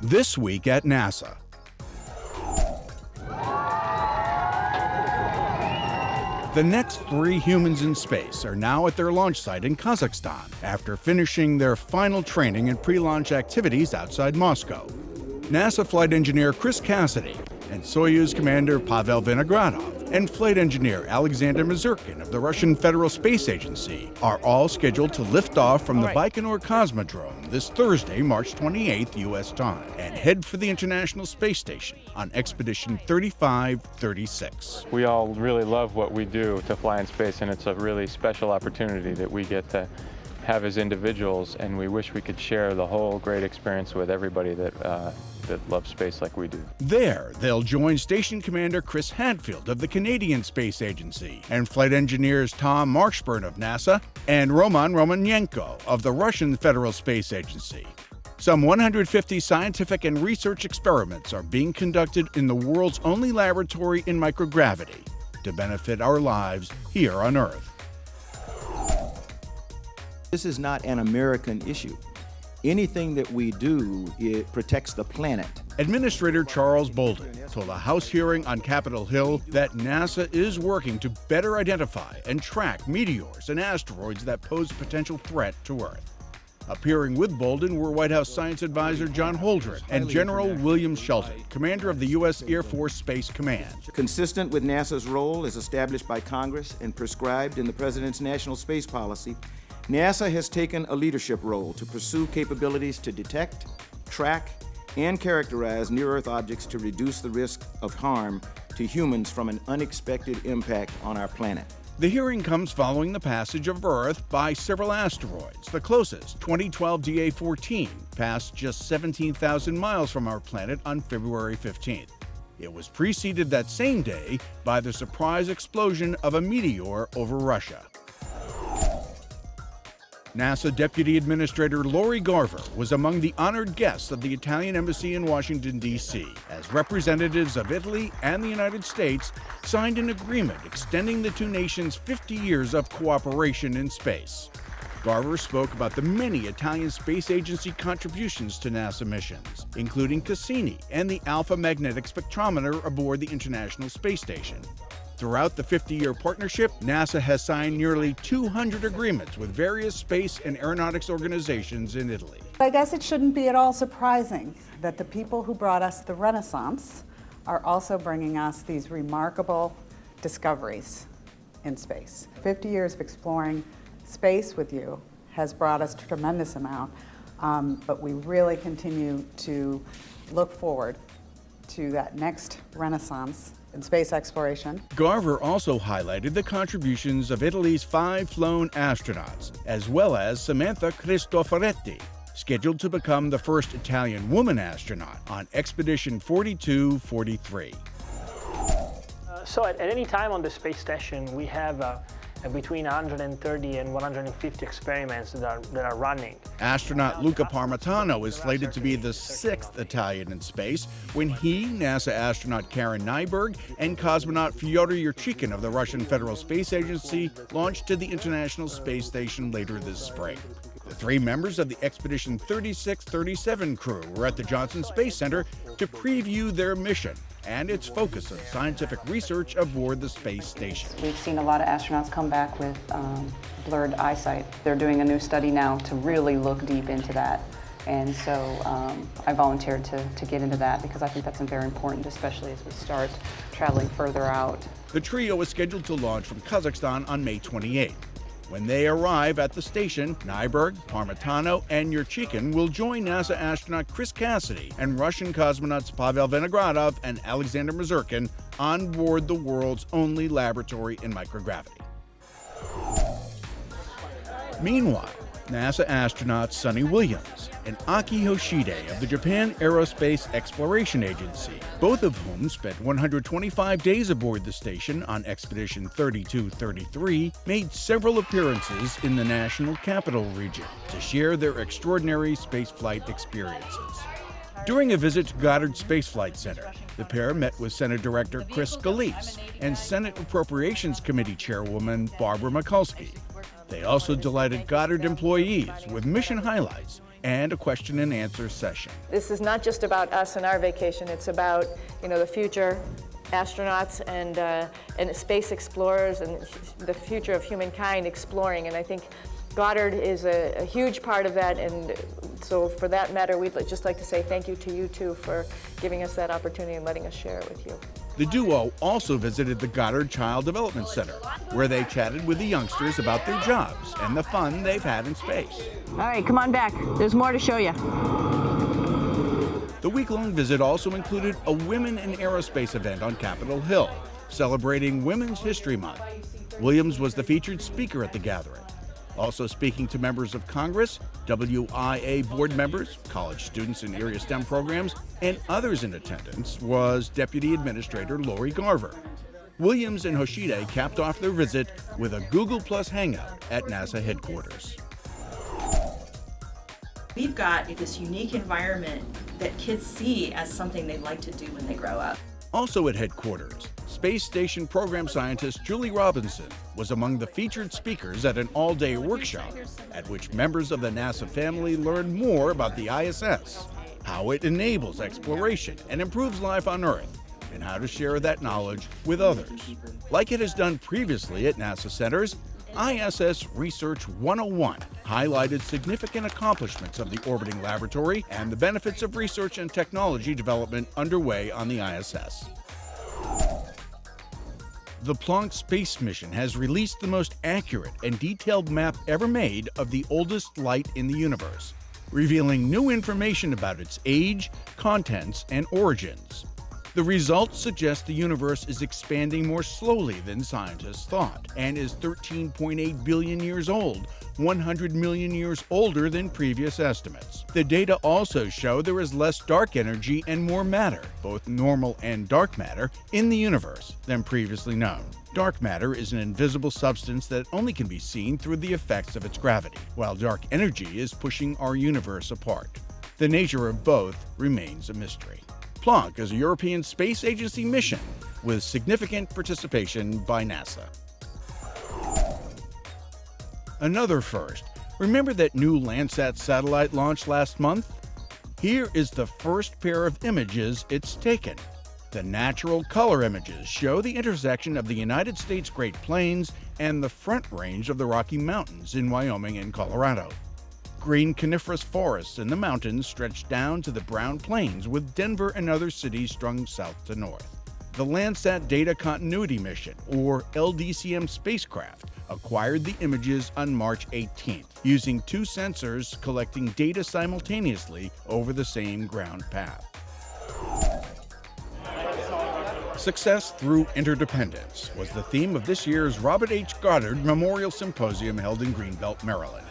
This week at NASA. The next 3 humans in space are now at their launch site in Kazakhstan after finishing their final training and pre-launch activities outside Moscow. NASA flight engineer Chris Cassidy and Soyuz commander Pavel Vinogradov and flight engineer Alexander Mazurkin of the Russian Federal Space Agency are all scheduled to lift off from the Baikonur Cosmodrome this Thursday, March 28th, U.S. time, and head for the International Space Station on Expedition 3536. We all really love what we do to fly in space, and it's a really special opportunity that we get to have as individuals, and we wish we could share the whole great experience with everybody that loves space like we do. There, they'll join Station Commander Chris Hadfield of the Canadian Space Agency and flight engineers Tom Marshburn of NASA and Roman Romanenko of the Russian Federal Space Agency. Some 150 scientific and research experiments are being conducted in the world's only laboratory in microgravity to benefit our lives here on Earth. This is not an American issue. Anything that we do, it protects the planet. Administrator Charles Bolden told a House hearing on Capitol Hill that NASA is working to better identify and track meteors and asteroids that pose a potential threat to Earth. Appearing with Bolden were White House Science Advisor John Holdren and General William Shelton, commander of the U.S. Air Force Space Command. Consistent with NASA's role as established by Congress and prescribed in the President's National Space Policy, NASA has taken a leadership role to pursue capabilities to detect, track, and characterize near-Earth objects to reduce the risk of harm to humans from an unexpected impact on our planet. The hearing comes following the passage of Earth by several asteroids. The closest, 2012 DA-14, passed just 17,000 miles from our planet on February 15th. It was preceded that same day by the surprise explosion of a meteor over Russia. NASA Deputy Administrator Lori Garver was among the honored guests of the Italian Embassy in Washington, D.C., as representatives of Italy and the United States signed an agreement extending the two nations' 50 years of cooperation in space. Garver spoke about the many Italian Space Agency contributions to NASA missions, including Cassini and the Alpha Magnetic Spectrometer aboard the International Space Station. Throughout the 50-year partnership, NASA has signed nearly 200 agreements with various space and aeronautics organizations in Italy. I guess it shouldn't be at all surprising that the people who brought us the Renaissance are also bringing us these remarkable discoveries in space. 50 years of exploring space with you has brought us a tremendous amount, but we really continue to look forward to that next Renaissance in space exploration. Garver also highlighted the contributions of Italy's 5 flown astronauts, as well as Samantha Cristoforetti, scheduled to become the first Italian woman astronaut on Expedition 4243. So at any time on the space station, we have between 130 and 150 experiments that are running. Astronaut Luca Parmitano is slated to be the 6th Italian in space when he, NASA astronaut Karen Nyberg, and cosmonaut Fyodor Yurchikhin of the Russian Federal Space Agency launch to the International Space Station later this spring. The 3 members of the Expedition 3637 crew were at the Johnson Space Center to preview their mission and its focus on scientific research aboard the space station. We've seen a lot of astronauts come back with blurred eyesight. They're doing a new study now to really look deep into that. And so I volunteered to get into that because I think that's very important, especially as we start traveling further out. The trio is scheduled to launch from Kazakhstan on May 28th. When they arrive at the station, Nyberg, Parmitano, and Yurchikhin will join NASA astronaut Chris Cassidy and Russian cosmonauts Pavel Vinogradov and Alexander Mazurkin on board the world's only laboratory in microgravity. Meanwhile, NASA astronauts Suni Williams and Aki Hoshide of the Japan Aerospace Exploration Agency, both of whom spent 125 days aboard the station on Expedition 3233, made several appearances in the national capital region to share their extraordinary spaceflight experiences. During a visit to Goddard Space Flight Center, the pair met with Senate Director Chris Scalise and Senate Appropriations Committee Chairwoman Barbara Mikulski. They also delighted Goddard employees with mission highlights, and a question and answer session. This is not just about us and our vacation, it's about, the future astronauts and space explorers and the future of humankind exploring. And I think Goddard is a huge part of that, and so for that matter, we'd just like to say thank you to you two for giving us that opportunity and letting us share it with you. The duo also visited the Goddard Child Development Center, where they chatted with the youngsters about their jobs and the fun they've had in space. All right, come on back. There's more to show you. The week-long visit also included a Women in Aerospace event on Capitol Hill, celebrating Women's History Month. Williams was the featured speaker at the gathering. Also speaking to members of Congress, WIA board members, college students in area STEM programs, and others in attendance was Deputy Administrator Lori Garver. Williams and Hoshide capped off their visit with a Google Plus hangout at NASA headquarters. We've got this unique environment that kids see as something they'd like to do when they grow up. Also at headquarters, Space Station program scientist Julie Robinson was among the featured speakers at an all-day workshop at which members of the NASA family learned more about the ISS, how it enables exploration and improves life on Earth, and how to share that knowledge with others. Like it has done previously at NASA centers, ISS Research 101 highlighted significant accomplishments of the orbiting laboratory and the benefits of research and technology development underway on the ISS. The Plonked space mission has released the most accurate and detailed map ever made of the oldest light in the universe, revealing new information about its age, contents, and origins. The results suggest the universe is expanding more slowly than scientists thought and is 13.8 billion years old, 100 million years older than previous estimates. The data also show there is less dark energy and more matter, both normal and dark matter, in the universe than previously known. Dark matter is an invisible substance that only can be seen through the effects of its gravity, while dark energy is pushing our universe apart. The nature of both remains a mystery. Plonked is a European Space Agency mission with significant participation by NASA. Another first. Remember that new Landsat satellite launched last month? Here is the first pair of images it's taken. The natural color images show the intersection of the United States Great Plains and the Front Range of the Rocky Mountains in Wyoming and Colorado. Green coniferous forests in the mountains stretch down to the brown plains, with Denver and other cities strung south to north. The Landsat Data Continuity Mission, or LDCM spacecraft, acquired the images on March 18th, using two sensors collecting data simultaneously over the same ground path. Success through interdependence was the theme of this year's Robert H. Goddard Memorial Symposium held in Greenbelt, Maryland.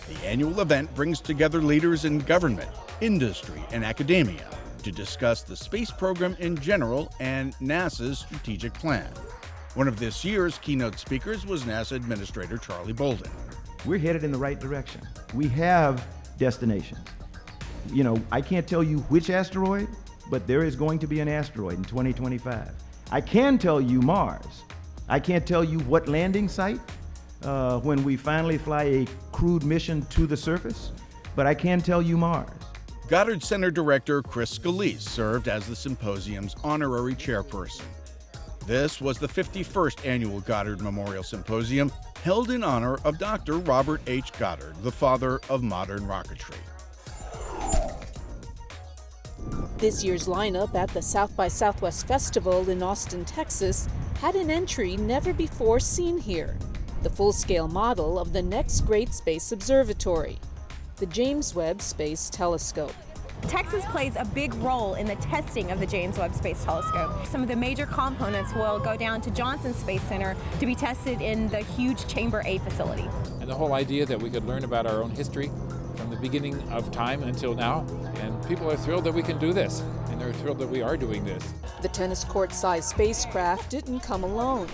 The annual event brings together leaders in government, industry, and academia to discuss the space program in general and NASA's strategic plan. One of this year's keynote speakers was NASA Administrator Charlie Bolden. We're headed in the right direction. We have destinations. I can't tell you which asteroid, but there is going to be an asteroid in 2025. I can tell you Mars. I can't tell you what landing site when we finally fly a crewed mission to the surface, but I can tell you Mars. Goddard Center Director Chris Scalise served as the symposium's honorary chairperson. This was the 51st annual Goddard Memorial Symposium, held in honor of Dr. Robert H. Goddard, the father of modern rocketry. This year's lineup at the South by Southwest Festival in Austin, Texas, had an entry never before seen here: the full-scale model of the next great space observatory, the James Webb Space Telescope. Texas plays a big role in the testing of the James Webb Space Telescope. Some of the major components will go down to Johnson Space Center to be tested in the huge Chamber A facility. And the whole idea that we could learn about our own history from the beginning of time until now, and people are thrilled that we can do this, and they're thrilled that we are doing this. The tennis court-sized spacecraft didn't come alone.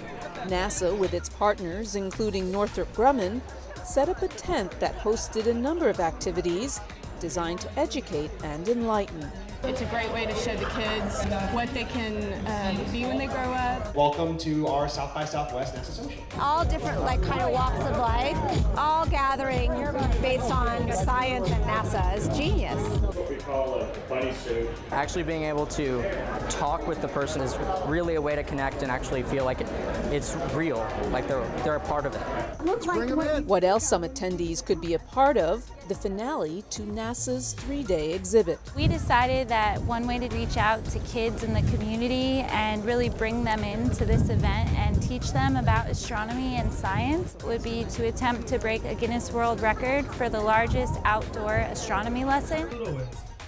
NASA, with its partners, including Northrop Grumman, set up a tent that hosted a number of activities designed to educate and enlighten. It's a great way to show the kids what they can be when they grow up. Welcome to our South by Southwest NASA Social. All different kind of walks of life, all gathering based on science and NASA is genius. What we call a buddy suit. Actually being able to talk with the person is really a way to connect and actually feel like it's real, like they're a part of it. What else some attendees could be a part of, the finale to NASA's 3-day exhibit. We decided that one way to reach out to kids in the community and really bring them into this event and teach them about astronomy and science would be to attempt to break a Guinness World Record for the largest outdoor astronomy lesson.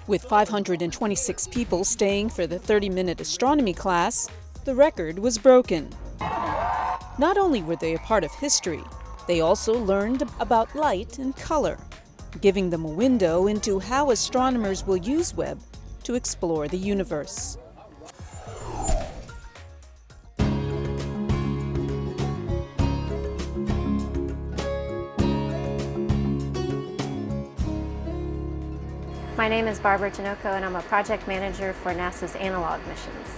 With 526 people staying for the 30-minute astronomy class, the record was broken. Not only were they a part of history, they also learned about light and color, giving them a window into how astronomers will use Webb to explore the universe. My name is Barbara Janoko, and I'm a project manager for NASA's analog missions.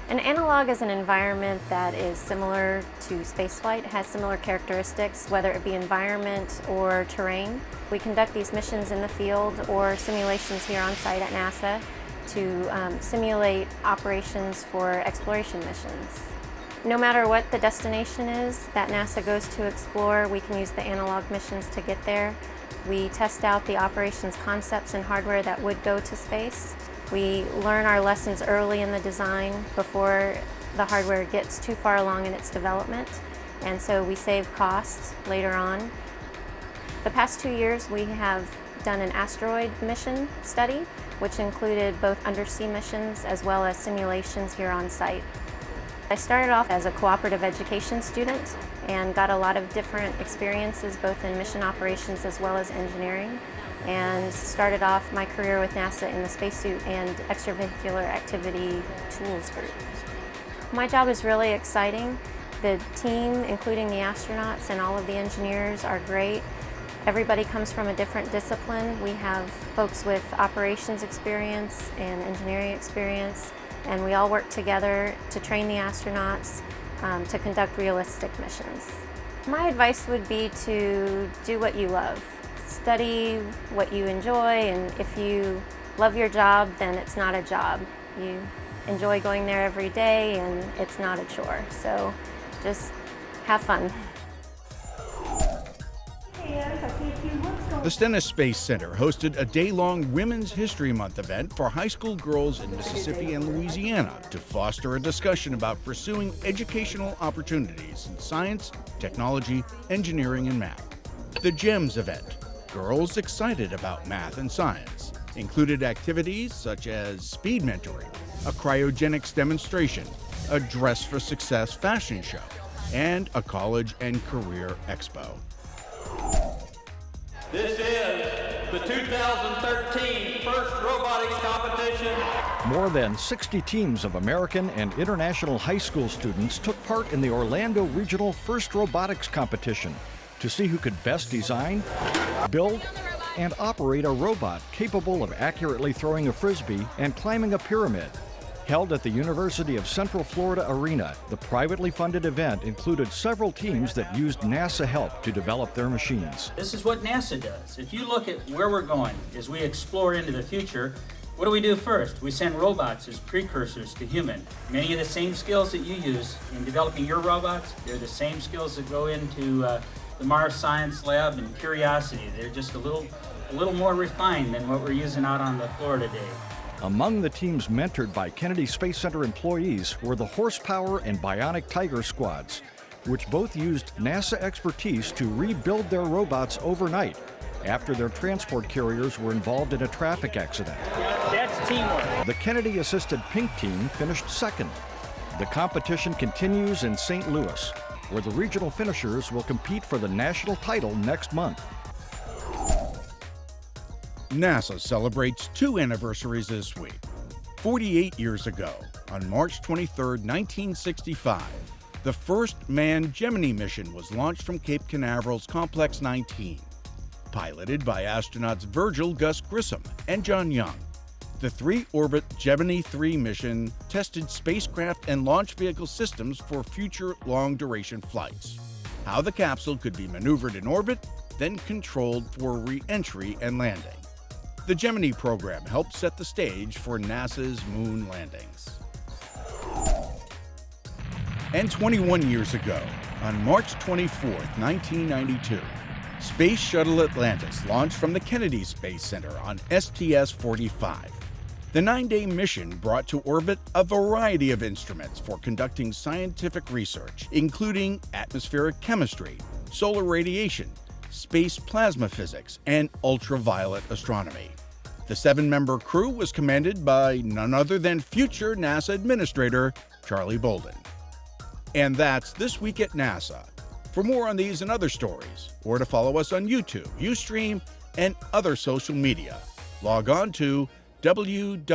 An analog is an environment that is similar to spaceflight, has similar characteristics, whether it be environment or terrain. We conduct these missions in the field or simulations here on site at NASA to simulate operations for exploration missions. No matter what the destination is that NASA goes to explore, we can use the analog missions to get there. We test out the operations concepts and hardware that would go to space. We learn our lessons early in the design before the hardware gets too far along in its development, and so we save costs later on. The past 2 years we have done an asteroid mission study, which included both undersea missions as well as simulations here on site. I started off as a cooperative education student and got a lot of different experiences both in mission operations as well as engineering, and started off my career with NASA in the spacesuit and extravehicular activity tools group. My job is really exciting. The team, including the astronauts and all of the engineers, are great. Everybody comes from a different discipline. We have folks with operations experience and engineering experience, and we all work together to train the astronauts to conduct realistic missions. My advice would be to do what you love. Study what you enjoy, and if you love your job, then it's not a job. You enjoy going there every day, and it's not a chore. So just have fun. The Stennis Space Center hosted a day-long Women's History Month event for high school girls in Mississippi and Louisiana to foster a discussion about pursuing educational opportunities in science, technology, engineering, and math. The GEMS event, Girls Excited About Math and Science, included activities such as speed mentoring, a cryogenics demonstration, a Dress for Success fashion show, and a college and career expo. This is the 2013 first robotics competition. More than 60 teams of American and international high school students took part in the Orlando Regional First Robotics Competition to see who could best design, build, and operate a robot capable of accurately throwing a frisbee and climbing a pyramid. Held at the University of Central Florida Arena, the privately funded event included several teams that used NASA help to develop their machines. This is what NASA does. If you look at where we're going as we explore into the future, what do we do first? We send robots as precursors to human. Many of the same skills that you use in developing your robots, they're the same skills that go into the Mars Science Lab and Curiosity. They're just a little more refined than what we're using out on the floor today. Among the teams mentored by Kennedy Space Center employees were the Horsepower and Bionic Tiger squads, which both used NASA expertise to rebuild their robots overnight after their transport carriers were involved in a traffic accident. That's teamwork. The Kennedy-assisted Pink team finished second. The competition continues in St. Louis, where the regional finishers will compete for the national title next month. NASA celebrates 2 anniversaries this week. 48 years ago, on March 23, 1965, the first Man Gemini mission was launched from Cape Canaveral's Complex 19, piloted by astronauts Virgil Gus Grissom and John Young. The 3-orbit Gemini 3 mission tested spacecraft and launch vehicle systems for future long-duration flights, how the capsule could be maneuvered in orbit, then controlled for re-entry and landing. The Gemini program helped set the stage for NASA's moon landings. And 21 years ago, on March 24, 1992, Space Shuttle Atlantis launched from the Kennedy Space Center on STS-45. The 9-day mission brought to orbit a variety of instruments for conducting scientific research, including atmospheric chemistry, solar radiation, space plasma physics, and ultraviolet astronomy. The 7-member crew was commanded by none other than future NASA Administrator Charlie Bolden. And that's This Week at NASA. For more on these and other stories, or to follow us on YouTube, Ustream, and other social media, log on to www.nasa.gov.